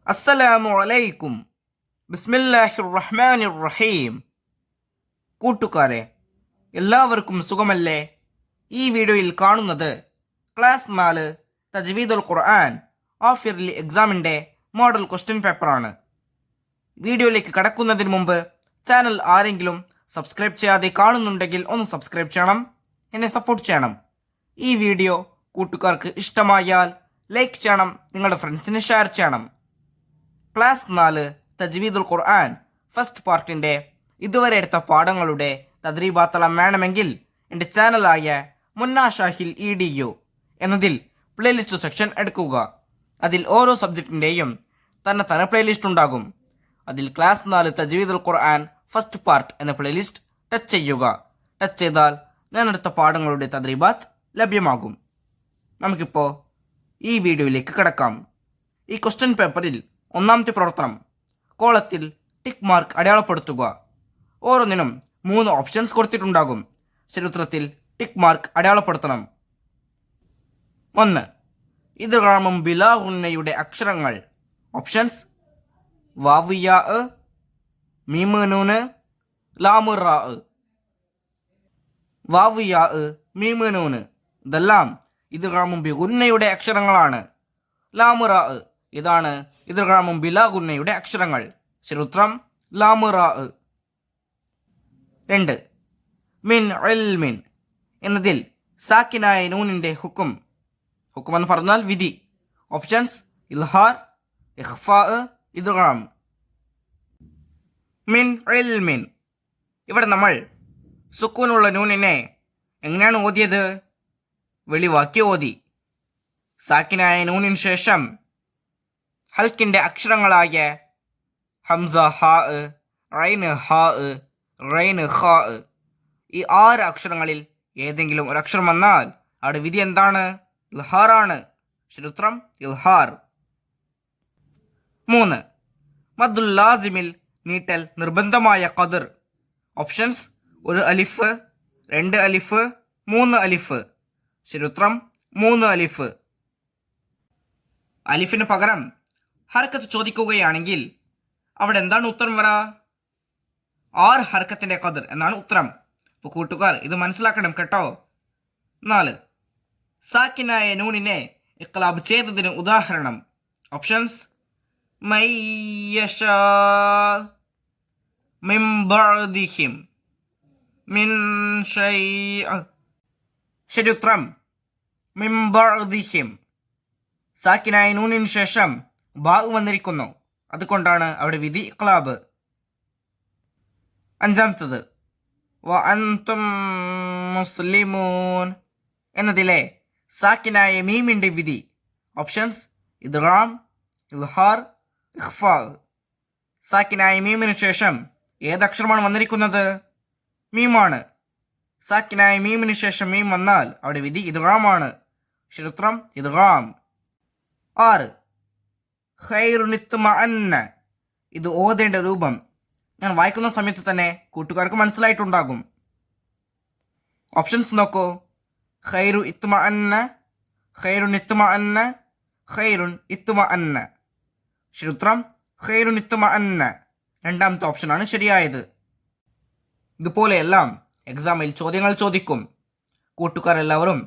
അസ്സലാമു അലൈക്കും. ബിസ്മില്ലാഹിർ റഹ്മാനിർ റഹീം. കൂട്ടുകാരെ, എല്ലാവർക്കും സുഖമല്ലേ? ഈ വീഡിയോയിൽ കാണുന്നത് ക്ലാസ് 4 തജ്വീദുൽ ഖുർആൻ ഹാഫ് ഇയർലി എക്സാമിൻ്റെ മോഡൽ ക്വസ്റ്റ്യൻ പേപ്പറാണ്. വീഡിയോയിലേക്ക് കടക്കുന്നതിന് മുമ്പ് ചാനൽ ആരെങ്കിലും സബ്സ്ക്രൈബ് ചെയ്യാതെ കാണുന്നുണ്ടെങ്കിൽ ഒന്ന് സബ്സ്ക്രൈബ് ചെയ്യണം, എന്നെ സപ്പോർട്ട് ചെയ്യണം. ഈ വീഡിയോ കൂട്ടുകാർക്ക് ഇഷ്ടമായാൽ ലൈക്ക് ചെയ്യണം, നിങ്ങളുടെ ഫ്രണ്ട്സിന് ഷെയർ ചെയ്യണം. ക്ലാസ് 4 തജ്വീദുൽ ഖുർആൻ ഫസ്റ്റ് പാർട്ടിൻ്റെ ഇതുവരെ എടുത്ത പാഠങ്ങളുടെ തദ്രീബാത്തളം വേണമെങ്കിൽ എൻ്റെ ചാനലായ മുന്ന ഷാഹിൽ EDU എന്നതിൽ പ്ലേലിസ്റ്റ് സെക്ഷൻ എടുക്കുക. അതിൽ ഓരോ സബ്ജക്റ്റിൻ്റെയും തന്നെ പ്ലേലിസ്റ്റ് ഉണ്ടാകും. അതിൽ ക്ലാസ് 4 തജ്വീദുൽ ഖുർആൻ ഫസ്റ്റ് പാർട്ട് എന്ന പ്ലേലിസ്റ്റ് ടച്ച് ചെയ്യുക. ടച്ച് ചെയ്താൽ ഞാൻ എടുത്ത പാഠങ്ങളുടെ തദ്രീബാത്ത് ലഭ്യമാകും. നമുക്കിപ്പോൾ ഈ വീഡിയോയിലേക്ക് കിടക്കാം. ഈ ക്വസ്റ്റ്യൻ പേപ്പറിൽ ഒന്നാമത്തെ പ്രവർത്തനം, കോളത്തിൽ ടിക്ക് മാർക്ക് അടയാളപ്പെടുത്തുക. ഓരോന്നിനും 3 ഓപ്ഷൻസ് കൊടുത്തിട്ടുണ്ടാകും. ചരിത്രത്തിൽ ടിക്ക് മാർക്ക് അടയാളപ്പെടുത്തണം. 1. ഇദ്ഗാമും ബിലാ ഗുന്നയുടെ അക്ഷരങ്ങൾ. ഓപ്ഷൻസ്: വാവ് യാ, മീമ് നൂന്, ലാമ് റാ. വാവ് യാ, മീമ് നൂന് ഇതെല്ലാം ഇദ്ഗാമും ബി ഗുന്നയുടെ അക്ഷരങ്ങളാണ്. ലാമ് റാ ഇതാണ് ഇദ്ഗാമും ബിലാ ഗുന്നയുടെ അക്ഷരങ്ങൾ. ശരിയുത്തരം ലാമ് റാ. 2. മിൻ ഇൽമിൻ എന്നതിൽ സാക്കിനായ നൂനിൻ്റെ ഹുക്കും എന്ന് പറഞ്ഞാൽ വിധി. ഓപ്ഷൻസ്: ഇൽഹാർ, ഇഖ്ഫാ, ഇദ്ഗാം. മിൻ ഇൽമിൻ, ഇവിടെ നമ്മൾ സുക്കൂനുള്ള നൂനിനെ എങ്ങനെയാണ് ഓതിയത്? വെളിവാക്കി ഓതി. സാക്കിനായ നൂനിന് ശേഷം ഹൽക്കിൻ്റെ അക്ഷരങ്ങളായ ഹംസ, ഹാ, റൈന്, ഹാ, റൈന്, ഖാ, ഈ 6 അക്ഷരങ്ങളിൽ ഏതെങ്കിലും ഒരു അക്ഷരം വന്നാൽ അവിടെ വിധി എന്താണ്? ഇൽഹാറാണ്. ശരിയുത്തരം ഇൽഹാർ. 3. മദ്ദുൽ ലാസിമിൽ നീട്ടൽ നിർബന്ധമായ ഖദർ. ഓപ്ഷൻസ്: 1 അലിഫ്, 2 അലിഫ്, 3 അലിഫ്. ശരിയുത്തരം 3 അലിഫ്. അലിഫിന് പകരം ഹർക്കത്ത് ചോദിക്കുകയാണെങ്കിൽ അവിടെ എന്താണ് ഉത്തരം വരാ? 6 ഹർക്കത്തിൻ്റെ ഖദർ എന്നാണ് ഉത്തരം. അപ്പോൾ കൂട്ടുകാർ ഇത് മനസ്സിലാക്കണം കേട്ടോ. 4. സാക്കിനായ നൂനിനെ ഇഖ്ലാബ് ചെയ്തതിന് ഉദാഹരണം. ഓപ്ഷൻസ്: മയ്യശാ, മിൻ ബഅദിഹിം, മിൻ ഷൈഅ. ശരിയുത്തരം മിൻ ബഅദിഹിം. സാക്കിനായ നൂനിന് ശേഷം ബാ വന്നിരിക്കുന്നു, അതുകൊണ്ടാണ് അവിടെ വിധി ഇഖ്ലാബ്. 5. വ അൻതും മുസ്ലിമൂൻ എന്നതിലെ സാക്കിനായ മീമിൻ്റെ വിധി. ഓപ്ഷൻസ്: ഇദ്ഗാം, ഇൽഹാർ, ഇഖ്ഫാ. സാക്കിനായ മീമിന് ശേഷം ഏതക്ഷരമാണ് വന്നിരിക്കുന്നത്? മീമാണ്. സാക്കിനായ മീമിന് ശേഷം മീം വന്നാൽ അവിടെ വിധി ഇദ്ഗാമാണ്. ശരിയുത്തരം ഇദ്ഗാം. 6. ഖൈറുൻ ഇത്മഅന്ന, ഇത് ഓതേണ്ട രൂപം ഞാൻ വായിക്കുന്ന സമയത്ത് തന്നെ കൂട്ടുകാർക്ക് മനസ്സിലായിട്ടുണ്ടാകും. ഓപ്ഷൻസ് നോക്കൂ: ഖൈറു ഇത്മഅന്ന, ഖൈറുൻ ഇത്മഅന്ന, ഖൈറുൻ ഇത്മഅന്ന. ശരിയുത്തരം ഖൈറുൻ ഇത്മഅന്ന. രണ്ടാമത്തെ ഓപ്ഷനാണ് ശരിയായത്. ഇതുപോലെയെല്ലാം എക്സാമിൽ ചോദ്യങ്ങൾ ചോദിക്കും. കൂട്ടുകാരെല്ലാവരും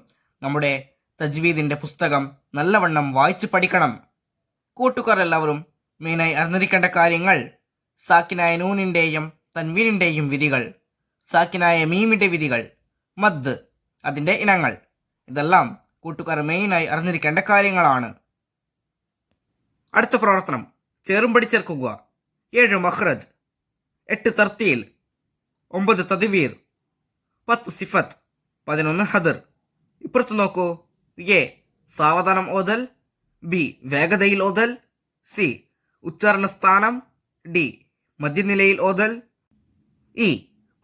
നമ്മുടെ തജ്വീദിൻ്റെ പുസ്തകം നല്ലവണ്ണം വായിച്ച് പഠിക്കണം. കൂട്ടുകാരെല്ലാവരും മെയിനായി അറിഞ്ഞിരിക്കേണ്ട കാര്യങ്ങൾ: സാക്കിനായ നൂനിൻ്റെയും തൻവീനിൻ്റെയും വിധികൾ, സാക്കിനായ മീമിൻ്റെ വിധികൾ, മദ് അതിൻ്റെ ഇനങ്ങൾ, ഇതെല്ലാം കൂട്ടുകാർ മെയിനായി അറിഞ്ഞിരിക്കേണ്ട കാര്യങ്ങളാണ്. അടുത്ത പ്രവർത്തനം, ചേറും പഠിച്ചേർക്കുക. 7 മഖ്റജ്, 8 തർത്തീൽ, 9 തദ്വീർ, 10 സിഫത്ത്, 11 ഹദർ. ഇപ്പുറത്ത് നോക്കൂ. എ സാവധാനം ഓതൽ, ബി വേഗതയിൽ ഓതൽ, സി ഉച്ചാരണ സ്ഥാനം, ഡി മധ്യനിലയിൽ ഓതൽ, ഇ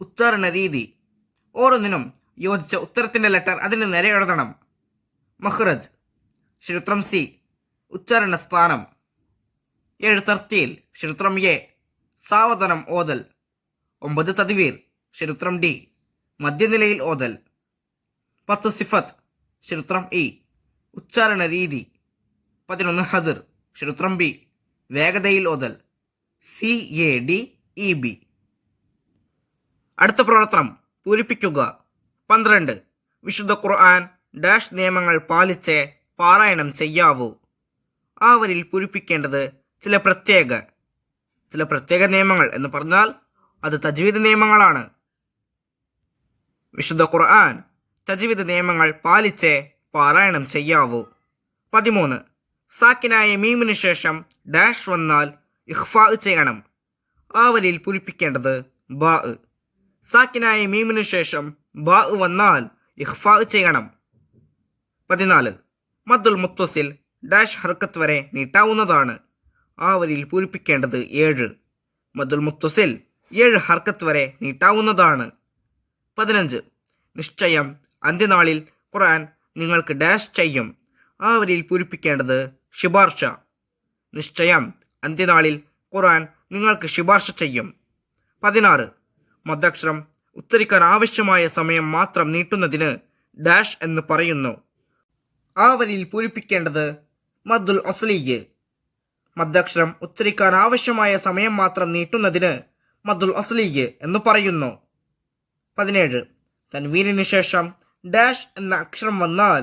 ഉച്ചാരണ രീതി. ഓരോന്നിനും യോജിച്ച ഉത്തരത്തിൻ്റെ ലെറ്റർ അതിന് നേരെ എഴുതണം. മഖ്റജ്, ശരിയുത്തരം സി ഉച്ചാരണ സ്ഥാനം. 7 തർത്തീൽ, ശരിയുത്തരം എ സാവധാനം ഓതൽ. 9 തദ്വീർ, ശരിയുത്തരം ഡി മധ്യനിലയിൽ ഓതൽ. 10 സിഫത്ത്, ശരിയുത്തരം ഇ ഉച്ചാരണ രീതി. 11 ഹദർ, ശരിയുത്തരം ബി വേഗതയിൽ ഓതൽ. CADEB. അടുത്ത പ്രവർത്തനം പൂരിപ്പിക്കുക. 12. വിശുദ്ധ ഖുർആൻ ഡാഷ് നിയമങ്ങൾ പാലിച്ച് പാരായണം ചെയ്യാവൂ. ആ വരിയിൽ പൂരിപ്പിക്കേണ്ടത് ചില പ്രത്യേക നിയമങ്ങൾ എന്ന് പറഞ്ഞാൽ അത് തജ്വീദ് നിയമങ്ങളാണ്. വിശുദ്ധ ഖുർആൻ തജ്വീദ് നിയമങ്ങൾ പാലിച്ച് പാരായണം ചെയ്യാവൂ. 13. സാക്കിനായ മീമിന് ശേഷം ഡാഷ് വന്നാൽ ഇഖ്ഫാ ചെയ്യണം. ആ വരിയിൽ പൂരിപ്പിക്കേണ്ടത് ബാ. സാക്കിനായ മീമിന് ശേഷം ബാ വന്നാൽ ഇഖ്ഫാ ചെയ്യണം. 14. മദ്ദുൽ മുത്തസിൽ ഡാഷ് ഹർക്കത്ത് വരെ നീട്ടാവുന്നതാണ്. ആ വരിയിൽ പൂരിപ്പിക്കേണ്ടത് 7. മദ്ദുൽ മുത്തസിൽ 7 ഹർക്കത്ത് വരെ നീട്ടാവുന്നതാണ്. 15. നിശ്ചയം അന്ത്യനാളിൽ ഖുർആൻ നിങ്ങൾക്ക് ഡാഷ് ചെയ്യും. ആ വരിയിൽ പൂരിപ്പിക്കേണ്ടത് ശുപാർശ. നിശ്ചയം അന്ത്യനാളിൽ ഖുർആൻ നിങ്ങൾക്ക് ശുപാർശ ചെയ്യും. 16. മദ്ദക്ഷരം ഉച്ചരിക്കാൻ ആവശ്യമായ സമയം മാത്രം നീട്ടുന്നതിന് ഡാഷ് എന്ന് പറയുന്നു. ആ വരിയിൽ പൂരിപ്പിക്കേണ്ടത് മദ്ദുൽ അസ്ലിയ്. മദ്ദക്ഷരം ഉച്ചരിക്കാൻ ആവശ്യമായ സമയം മാത്രം നീട്ടുന്നതിന് മദ്ദുൽ അസ്ലിയ് എന്ന് പറയുന്നു. 17. തൻവീനിന് ശേഷം ഡാഷ് എന്ന അക്ഷരം വന്നാൽ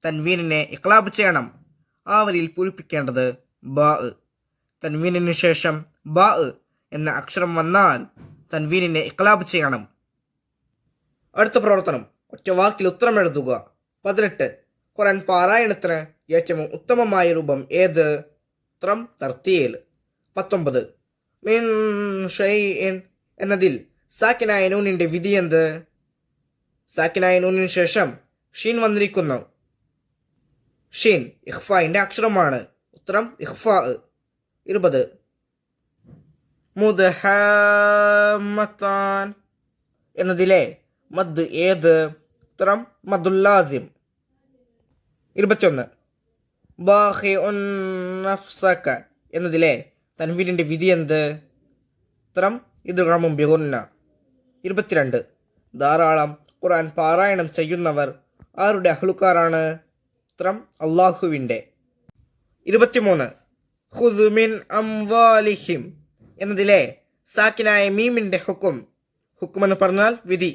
തൻവീനിനെ ഇഖ്ലാബ് ചെയ്യണം. ആ വരിയിൽ പൂരിപ്പിക്കേണ്ടത് ബാ. തൻവീനിന് ശേഷം ബാ എന്ന അക്ഷരം വന്നാൽ തൻവീനിനെ ഇഖ്ലാബ് ചെയ്യണം. അടുത്ത പ്രവർത്തനം ഒറ്റ വാക്കിൽ ഉത്തരം എഴുതുക. 18. ഖുർആൻ പാരായണത്തിന് ഏറ്റവും ഉത്തമമായ രൂപം ഏത്? ഉത്തരം തർത്തീൽ. 19. മിൻ ഷൈഇൻ എന്നതിൽ സാക്കിനായ നൂനിന്റെ വിധി എന്ത്? സാക്കിനായ നൂനിന് ശേഷം ഷീൻ വന്നിരിക്കുന്നു. ഷീൻ ഇഖ്ഫായിന്റെ അക്ഷരമാണ്. ഉത്തരം ഇഖ്ഫാ. 20. മുദ്ഹാമ്മത്താൻ എന്നതിലെ മദ് ഏത്? ഉത്തരം മദ്ദുൽ ലാസിം. 21. ബാഖിഉൻ നഫ്സക എന്നതിലെ തൻവീനിന്റെ വിധി എന്ത്? ഉത്തരം ഇദ്ഗാമുൻ ബിഗുന്ന. 22. ധാരാളം ഖുർആൻ പാരായണം ചെയ്യുന്നവർ ആരുടെ അഹ്ലുക്കാരാണ്? ഉത്തരം അള്ളാഹുവിൻ്റെ. 23. ഖുദ് മിൻ അംവാലിഹിം എന്നതിലെ സാക്കിനായ മീമിന്റെ ഹുക്കും എന്ന് പറഞ്ഞാൽ വിധി.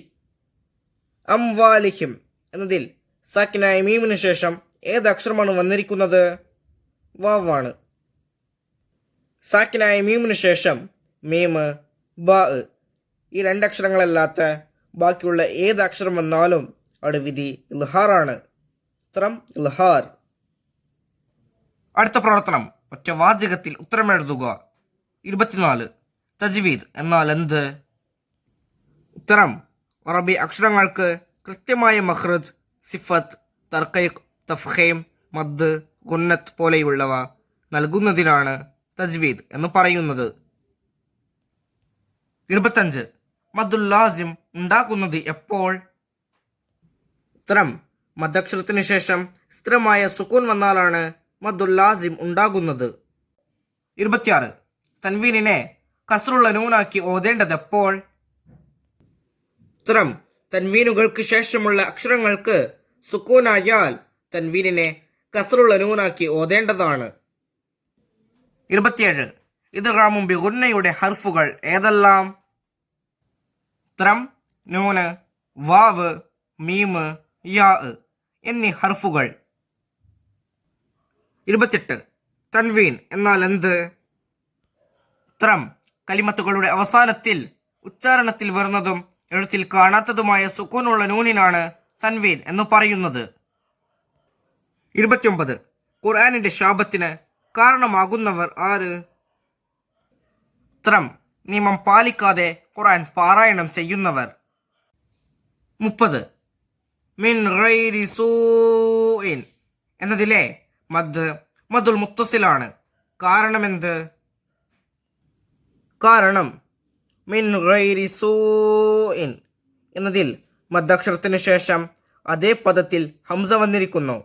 അംവാലിഹിം എന്നതിൽ സാക്കിനായ മീമിന് ശേഷം ഏത് അക്ഷരമാണ് വന്നിരിക്കുന്നത്? വാവാണ്. സാക്കിനായ മീമിന് ശേഷം മീമ്, ബാ ഈ 2 അക്ഷരങ്ങളല്ലാത്ത ബാക്കിയുള്ള ഏത് അക്ഷരം വന്നാലും അവിടെ വിധി ഇൽഹാറാണ്. ഉത്തരം ഇൽഹാർ. അടുത്ത പ്രവർത്തനം ഒറ്റ വാചകത്തിൽ ഉത്തരം എഴുതുക. 24. തജ്വീദ് എന്നാൽ എന്ത്? ഉത്തരം അറബി അക്ഷരങ്ങൾക്ക് കൃത്യമായ മഖ്റജ്, സിഫത്ത്, തർക്കീഖ്, തഫ്ഖീം, മദ്, ഗുന്നത്ത് പോലെയുള്ളവ നൽകുന്നതിനാണ് തജ്വീദ് എന്ന് പറയുന്നത്. 25. മദ്ദുൽ ലാസിം ഉണ്ടാക്കുന്നത് എപ്പോൾ? ഉത്തരം മദ്ദക്ഷരത്തിന് ശേഷം സ്ഥിരമായ സുക്കൂൻ വന്നാലാണ് മദ്ദുൽ ലാസിം ഉണ്ടാകുന്നത്. 26. തൻവീനിനെ കസ്റുള്ള നൂനാക്കി ഓതേണ്ടത് എപ്പോൾ? ഉത്തരം തൻവീനുകൾക്ക് ശേഷമുള്ള അക്ഷരങ്ങൾക്ക് സുക്കൂനായാൽ തൻവീനിനെ കസ്റുള്ള നൂനാക്കി ഓതേണ്ടതാണ്. 27. ഇദ്ഗാമുൻ ബിഗുന്നയുടെ ഹർഫുകൾ ഏതെല്ലാം? ഉത്തരം നൂന്, വാവ്, മീമ്, യാ എന്നീ ഹർഫുകൾ. 28. തൻവീൻ എന്നാൽ എന്ത്? ഉത്തരം കലിമത്തുകളുടെ അവസാനത്തിൽ ഉച്ചാരണത്തിൽ വരുന്നതും എഴുത്തിൽ കാണാത്തതുമായ സുക്കൂനുള്ള നൂനിനാണ് തൻവീൻ എന്ന് പറയുന്നത്. 29. ഖുർആനിന്റെ ശാപത്തിന് കാരണമാകുന്നവർ ആര്? ഉത്തരം നിയമം പാലിക്കാതെ ഖുർആൻ പാരായണം ചെയ്യുന്നവർ. 30. മിൻ ഗൈരി സൂഇൻ എന്നതിലെ മദ്ദുൽ മുത്തസിലാണ്. കാരണമെന്ത്? കാരണം മിൻ ഗൈരി സൂഇൻ എന്നതിൽ മദ്ദക്ഷരത്തിന് ശേഷം അതേ പദത്തിൽ ഹംസ വന്നിരിക്കുന്നു.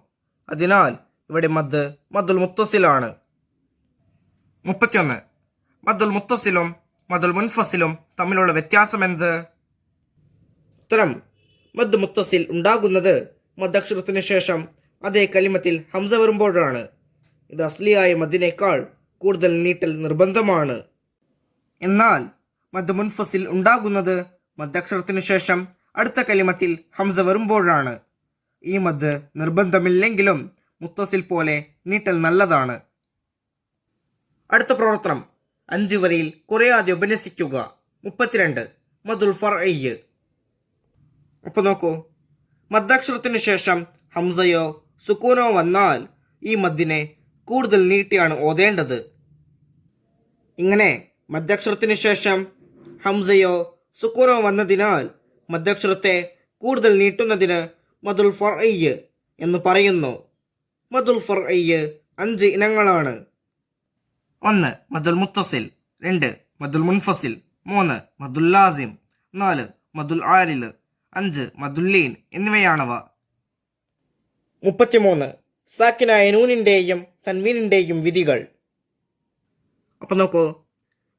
അതിനാൽ ഇവിടെ മദ്ദുൽ മുത്തസിലാണ്. 31. മദ്ദുൽ മുത്തസിലും മദ്ദുൽ മുൻഫസിലും തമ്മിലുള്ള വ്യത്യാസം എന്ത്? ഉത്തരം മദ് മുത്തസിൽ ഉണ്ടാകുന്നത് മദ്ദക്ഷരത്തിന് ശേഷം അതേ കലിമത്തിൽ ഹംസ വരുമ്പോഴാണ്. ഇത് അസ്ലിയായ മദ്ദിനേക്കാൾ കൂടുതൽ നീട്ടൽ നിർബന്ധമാണ്. എന്നാൽ മദ് മുൻഫസിൽ ഉണ്ടാകുന്നത് മദ്ദക്ഷരത്തിനു ശേഷം അടുത്ത കലിമത്തിൽ ഹംസ വരുമ്പോഴാണ്. ഈ മദ് നിർബന്ധമില്ലെങ്കിലും മുത്തസിൽ പോലെ നീട്ടൽ നല്ലതാണ്. അടുത്ത പ്രവർത്തനം 5 വരിയിൽ കുറയാതെ ഉപന്യസിക്കുക. 32 മദുൽ ഫർഇയ്യ്. അപ്പോൾ നോക്കൂ, മദ്ദക്ഷരത്തിനു ശേഷം ഹംസയോ സുക്കൂനോ വന്നാൽ ഈ മദ്ദിനെ കൂടുതൽ നീട്ടിയാണ് ഓതേണ്ടത്. ഇങ്ങനെ മദ്ദക്ഷരത്തിനു ശേഷം ഹംസയോ സുക്കൂനോ വന്നതിനാൽ മദ്ദക്ഷരത്തെ കൂടുതൽ നീട്ടുന്നതിന് മദുൽ ഫർഇയ്യ് എന്ന് പറയുന്നു. മദുൽ ഫർഇയ്യ് 5 ഇനങ്ങളാണ്. 1 മദുൽ മുത്തസിൽ, 2 മദുൽ മുൻഫസിൽ, 3 മദുൽ ലാസിം, 4 മദുൽ ആരിൽ, 5 മദുൽ ലീൻ എന്നിവയാണവ. 33 സാക്കിനായ നൂനിൻ്റെയും തൻവീനിൻ്റെയും വിധികൾ. അപ്പോൾ നോക്കൂ,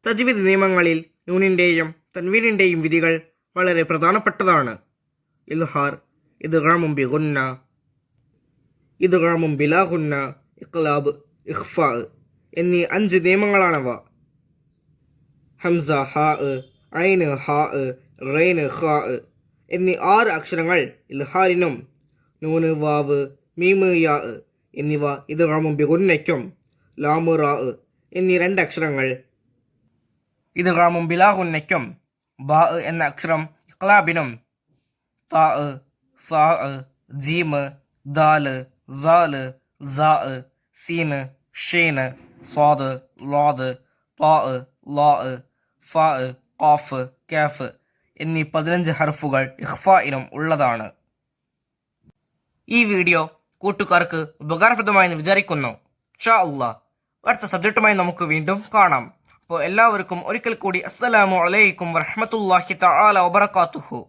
തജ്വീദ് നിയമങ്ങളിൽ നൂനിൻ്റെയും തൻവീനിൻ്റെയും വിധികൾ വളരെ പ്രധാനപ്പെട്ടതാണ്. ഇൽഹാർ, ഇദ്ഗാമും ബിഗുന്ന, ഇദ്ഗാമും ബിലാ ഗുന്ന, ഇഖ്ലാബ്, ഇഖ്ഫാ എന്നീ 5 നിയമങ്ങളാണവ. ഹംസ, ഹാ, ഐന്, ഹാ, റൈന്, ഖാ എന്നീ 6 അക്ഷരങ്ങൾ ഇൽഹാറിനും, നൂന്, വാവ്, മീമ്, യാ എന്നിവ ഇദ്ഗാമും ബിഗുന്നയ്ക്കും, ലാമ്, റാ എന്നീ 2 അക്ഷരങ്ങൾ ഇദ്ഗാമും ബിലാ ഗുന്നയ്ക്കും, ബാ എന്ന അക്ഷരം ഇഖ്ലാബിനും, താ, സാ, ജീമ്, ദാല്, സാല്, സാ, സീന്, ഷീന്, സ്വാദ്, ലാദ്, പാ, ലാ, ഫാ, ഖാഫ്, കാഫ് എന്നീ 15 ഹർഫുകൾ ഇഖ്ഫായിനും ഉള്ളതാണ്. ഈ വീഡിയോ കൂട്ടുകാർക്ക് ഉപകാരപ്രദമായെന്ന് വിചാരിക്കുന്നു. ഇൻഷാ അല്ലാഹ് അടുത്ത സബ്ജക്റ്റുമായി നമുക്ക് വീണ്ടും കാണാം. അപ്പോൾ എല്ലാവർക്കും ഒരിക്കൽ കൂടി അസ്സലാമു അലൈക്കും വറഹ്മത്തുള്ളാഹി തആല വബറകാതുഹു.